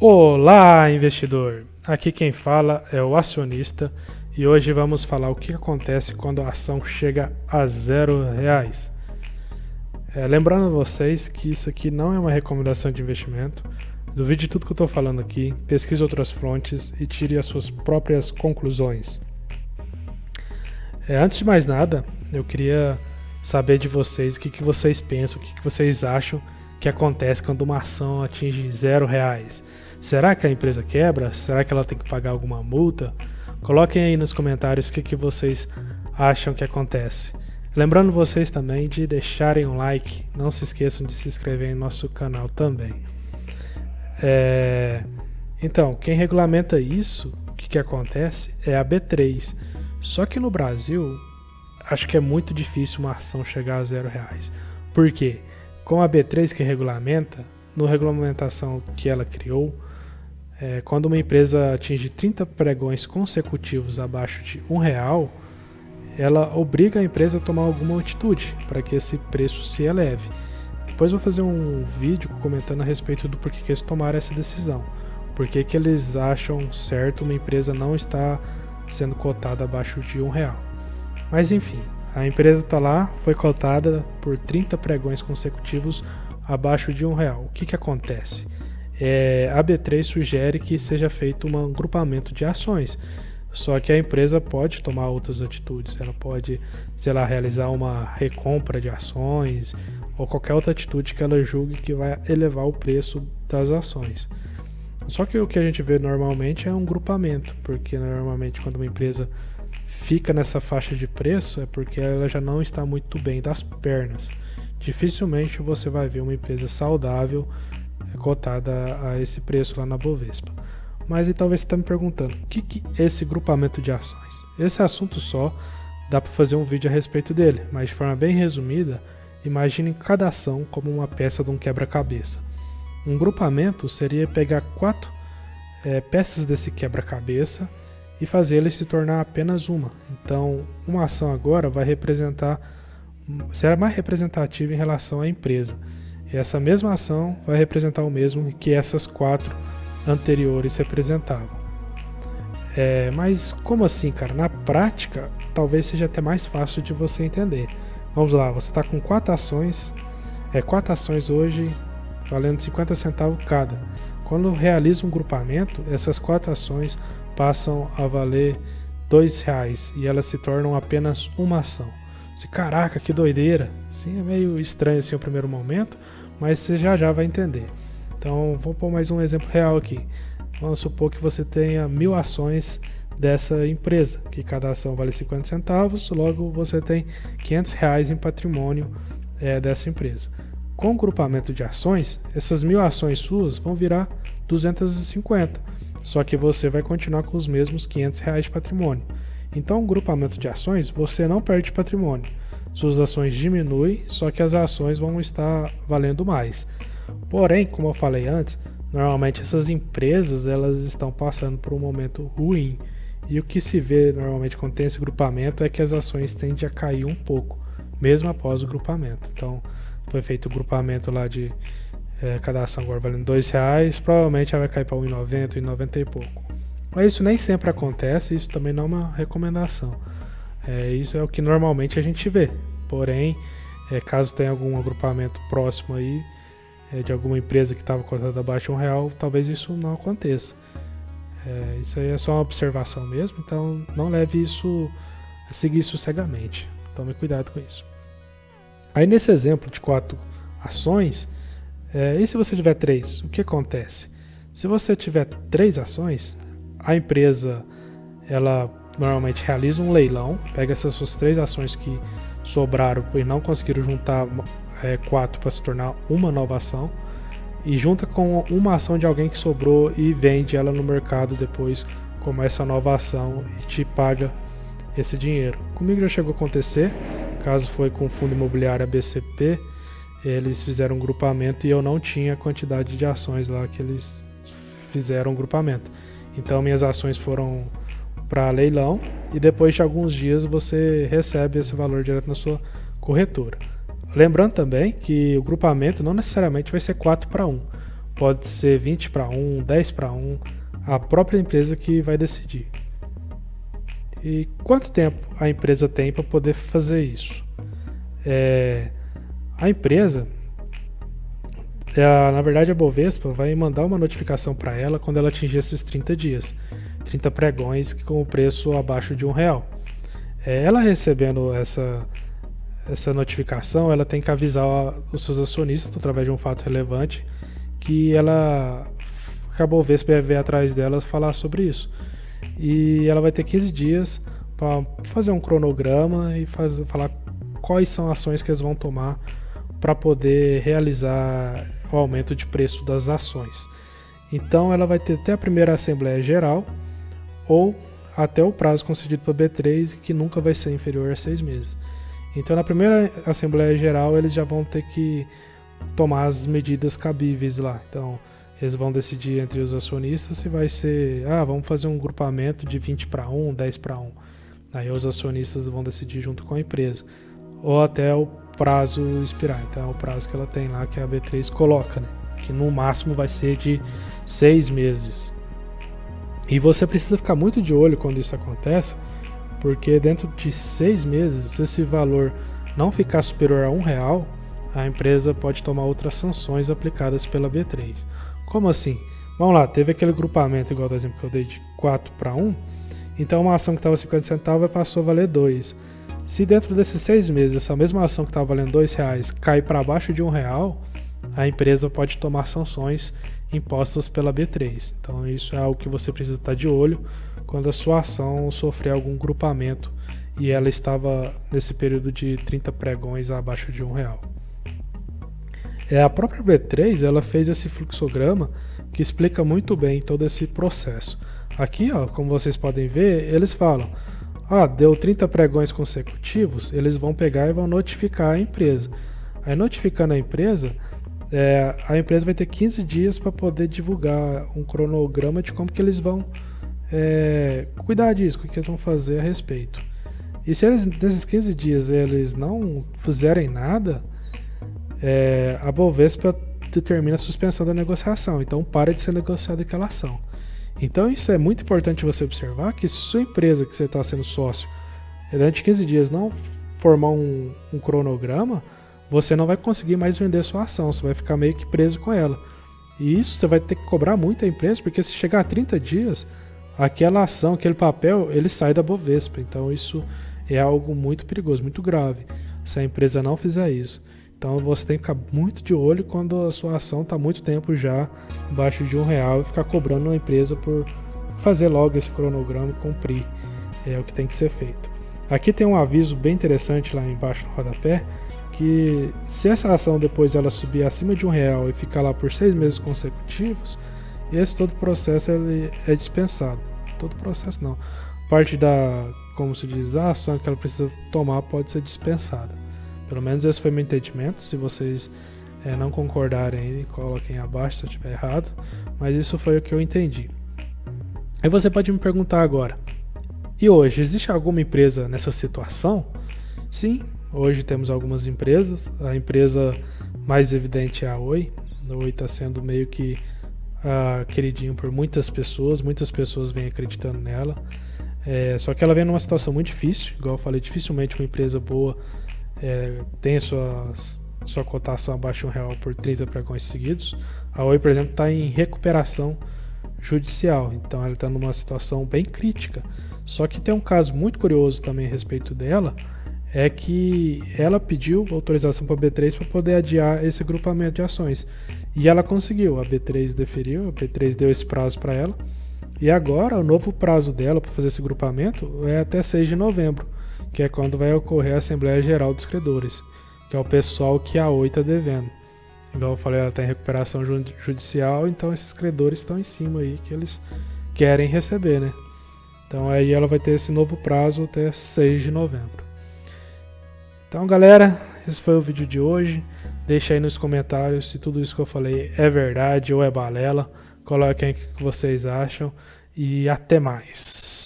Olá, investidor! Aqui quem fala é o acionista e hoje vamos falar o que acontece quando a ação chega a R$0. Lembrando a vocês que isso aqui não é uma recomendação de investimento. Duvide de tudo que eu estou falando aqui, pesquise outras fontes e tire as suas próprias conclusões. Antes de mais nada, eu queria saber de vocês o que vocês pensam, o que vocês acham que acontece quando uma ação atinge R$0. Será que a empresa quebra? Será que ela tem que pagar alguma multa? Coloquem aí nos comentários o que vocês acham que acontece. Lembrando vocês também de deixarem um like, não se esqueçam de se inscrever em nosso canal também. Então, quem regulamenta isso, o que acontece, é a B3. Só que no Brasil, acho que é muito difícil uma ação chegar a R$0. Por quê? Com a B3 que regulamenta, na regulamentação que ela criou, quando uma empresa atinge 30 pregões consecutivos abaixo de R$1, ela obriga a empresa a tomar alguma atitude para que esse preço se eleve. Depois vou fazer um vídeo comentando a respeito do porquê que eles tomaram essa decisão. Por que eles acham certo uma empresa não estar sendo cotada abaixo de R$1. Mas enfim, a empresa está lá, foi cotada por 30 pregões consecutivos abaixo de R$1. O que acontece? A B3 sugere que seja feito um agrupamento de ações, só que a empresa pode tomar outras atitudes, ela pode, realizar uma recompra de ações ou qualquer outra atitude que ela julgue que vai elevar o preço das ações. Só que o que a gente vê normalmente é um grupamento, porque normalmente quando uma empresa fica nessa faixa de preço é porque ela já não está muito bem das pernas. Dificilmente você vai ver uma empresa saudável cotada a esse preço lá na Bovespa. Mas aí talvez você está me perguntando, o que é esse grupamento de ações? Esse assunto só dá para fazer um vídeo a respeito dele, mas de forma bem resumida, imagine cada ação como uma peça de um quebra-cabeça. Um grupamento seria pegar 4 peças desse quebra-cabeça e fazê-las se tornar apenas uma. Então, uma ação agora será mais representativa em relação à empresa. E essa mesma ação vai representar o mesmo que essas 4 anteriores representavam. Mas como assim, cara? Na prática, talvez seja até mais fácil de você entender. Vamos lá, você está com 4 ações, 4 ações hoje valendo 50 centavos cada. Quando realiza um grupamento, essas 4 ações passam a valer R$2 e elas se tornam apenas uma ação. Caraca, que doideira! Sim, é meio estranho assim no primeiro momento, mas você já vai entender. Então, vou pôr mais um exemplo real aqui. Vamos supor que você tenha 1000 ações dessa empresa, que cada ação vale 50 centavos, logo você tem R$500 em patrimônio dessa empresa. Com o grupamento de ações, essas 1000 ações suas vão virar 250, só que você vai continuar com os mesmos R$500 de patrimônio. Então, o grupamento de ações, você não perde patrimônio. Suas ações diminuem, só que as ações vão estar valendo mais. Porém, como eu falei antes, normalmente essas empresas elas estão passando por um momento ruim. E o que se vê normalmente quando tem esse grupamento é que as ações tendem a cair um pouco, mesmo após o grupamento. Então, foi feito o grupamento lá de cada ação agora valendo R$2, provavelmente ela vai cair para R$1,90, R$1,90 e pouco. Mas isso nem sempre acontece, isso também não é uma recomendação. Isso é o que normalmente a gente vê. Porém, caso tenha algum agrupamento próximo aí, de alguma empresa que estava cotada abaixo de R$1, talvez isso não aconteça. Isso aí é só uma observação mesmo, então não leve isso a seguir isso cegamente. Tome cuidado com isso. Aí nesse exemplo de 4 ações, e se você tiver 3, o que acontece? Se você tiver 3 ações, a empresa ela normalmente realiza um leilão, pega essas suas 3 ações que sobraram e não conseguiram juntar 4 para se tornar uma nova ação, e junta com uma ação de alguém que sobrou e vende ela no mercado depois como essa nova ação e te paga esse dinheiro. Comigo já chegou a acontecer, caso foi com o fundo imobiliário ABCP, eles fizeram um grupamento e eu não tinha a quantidade de ações lá que eles fizeram um grupamento. Então minhas ações foram para leilão e depois de alguns dias você recebe esse valor direto na sua corretora. Lembrando também que o grupamento não necessariamente vai ser 4 para 1. pode ser 20-1, 10-1, a própria empresa que vai decidir. E quanto tempo a empresa tem para poder fazer isso? A empresa, na verdade a Bovespa vai mandar uma notificação para ela quando ela atingir esses 30 dias, 30 pregões com o preço abaixo de R$1. Ela recebendo essa notificação, ela tem que avisar os seus acionistas através de um fato relevante que a Bovespa vai atrás dela falar sobre isso. E ela vai ter 15 dias para fazer um cronograma e falar quais são as ações que eles vão tomar para poder realizar o aumento de preço das ações. Então ela vai ter até a primeira Assembleia Geral ou até o prazo concedido para a B3, que nunca vai ser inferior a 6 meses. Então na primeira Assembleia Geral eles já vão ter que tomar as medidas cabíveis lá. Então eles vão decidir entre os acionistas se vai ser, vamos fazer um grupamento de 20-1, 10-1. Aí os acionistas vão decidir junto com a empresa. Ou até o prazo expirar. Então é o prazo que ela tem lá, que a B3 coloca, né? Que no máximo vai ser de 6 meses. E você precisa ficar muito de olho quando isso acontece, porque dentro de 6 meses, se esse valor não ficar superior a R$1, a empresa pode tomar outras sanções aplicadas pela B3. Como assim? Vamos lá, teve aquele grupamento, igual do exemplo que eu dei, de 4-1, então uma ação que estava 50 centavos passou a valer 2. Se dentro desses 6 meses essa mesma ação que estava valendo R$2 cai para abaixo de R$1, a empresa pode tomar sanções impostas pela B3. Então isso é algo que você precisa estar de olho quando a sua ação sofrer algum grupamento e ela estava nesse período de 30 pregões abaixo de R$1. A própria B3 ela fez esse fluxograma que explica muito bem todo esse processo. Aqui, como vocês podem ver, eles falam, deu 30 pregões consecutivos, eles vão pegar e vão notificar a empresa. Aí notificando a empresa vai ter 15 dias para poder divulgar um cronograma de como que eles vão cuidar disso, o que eles vão fazer a respeito. E se eles, nesses 15 dias eles não fizerem nada, a Bovespa determina a suspensão da negociação, então para de ser negociada aquela ação. Então isso é muito importante você observar, que se sua empresa que você está sendo sócio, durante 15 dias não formar um cronograma, você não vai conseguir mais vender sua ação, você vai ficar meio que preso com ela. E isso você vai ter que cobrar muito a empresa, porque se chegar a 30 dias, aquela ação, aquele papel, ele sai da Bovespa. Então isso é algo muito perigoso, muito grave, se a empresa não fizer isso. Então você tem que ficar muito de olho quando a sua ação está há muito tempo já abaixo de R$1 e ficar cobrando a empresa por fazer logo esse cronograma e cumprir. É o que tem que ser feito. Aqui tem um aviso bem interessante lá embaixo no rodapé, que se essa ação depois ela subir acima de R$1 e ficar lá por 6 meses consecutivos, todo processo ele é dispensado. Todo processo não. Parte como se diz, a ação que ela precisa tomar pode ser dispensada. Pelo menos esse foi meu entendimento. Se vocês não concordarem, coloquem abaixo se eu estiver errado. Mas isso foi o que eu entendi. Aí você pode me perguntar agora, e hoje, existe alguma empresa nessa situação? Sim, hoje temos algumas empresas. A empresa mais evidente é a Oi. A Oi está sendo meio que queridinho por muitas pessoas vêm acreditando nela. Só que ela vem numa situação muito difícil, igual eu falei, dificilmente uma empresa boa tem sua cotação abaixo de R$1 por 30 pregões seguidos. A Oi, por exemplo, está em recuperação judicial, então ela está numa situação bem crítica. Só que tem um caso muito curioso também a respeito dela, é que ela pediu autorização para a B3 para poder adiar esse grupamento de ações. E ela conseguiu, a B3 deferiu, a B3 deu esse prazo para ela. E agora o novo prazo dela para fazer esse grupamento é até 6 de novembro, que é quando vai ocorrer a Assembleia Geral dos Credores, que é o pessoal que a Oi está devendo. Igual eu falei, ela está em recuperação judicial, então esses credores estão em cima aí, que eles querem receber, né? Então aí ela vai ter esse novo prazo até 6 de novembro. Então galera, esse foi o vídeo de hoje. Deixa aí nos comentários se tudo isso que eu falei é verdade ou é balela. Coloquem aí o que vocês acham e até mais.